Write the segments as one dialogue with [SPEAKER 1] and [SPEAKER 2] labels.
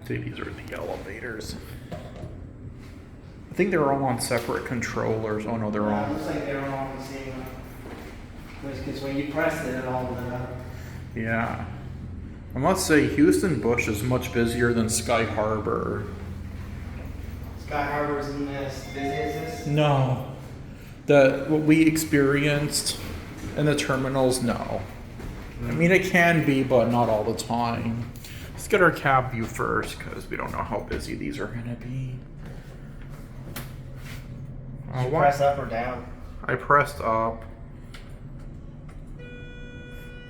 [SPEAKER 1] See, these are the elevators. I think they're all on separate controllers. Oh no, they're
[SPEAKER 2] It
[SPEAKER 1] on.
[SPEAKER 2] looks like they're all on the same one. Because when you press it, it all lit up.
[SPEAKER 1] Yeah. I must say, Houston Bush is much busier than Sky Harbor.
[SPEAKER 2] Sky Harbor's in this. Busy as this?
[SPEAKER 1] No. What we experienced in the terminals, no. I mean, it can be, but not all the time. Let's get our cab view first, because we don't know how busy these are going to be.
[SPEAKER 2] Did you press up or down?
[SPEAKER 1] I pressed up.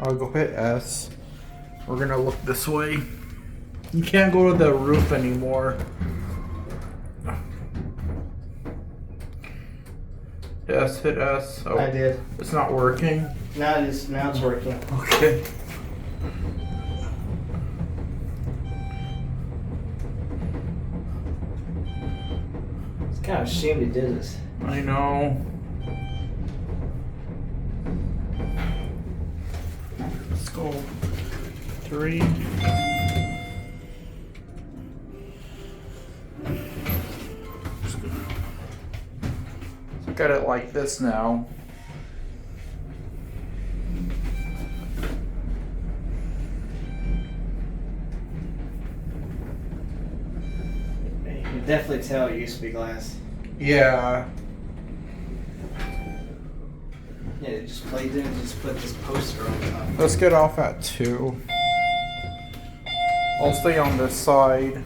[SPEAKER 1] I'll go hit S. We're going to look this way. You can't go to the roof anymore. Yes, hit S. Oh,
[SPEAKER 2] I did.
[SPEAKER 1] it's not working.
[SPEAKER 2] Now it's working.
[SPEAKER 1] Okay.
[SPEAKER 2] It's kind of a shame they did this.
[SPEAKER 1] I know. Let's go. 3. Look at it like this now.
[SPEAKER 2] You can definitely tell it used to be glass.
[SPEAKER 1] Yeah.
[SPEAKER 2] Yeah, they just played it and just put this poster on top.
[SPEAKER 1] Let's get off at 2. I'll stay on this side.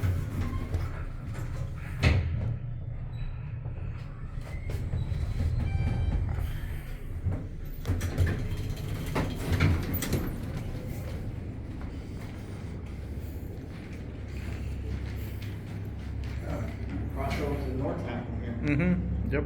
[SPEAKER 2] Cross over to the north town from here.
[SPEAKER 1] Mm-hmm. Yep.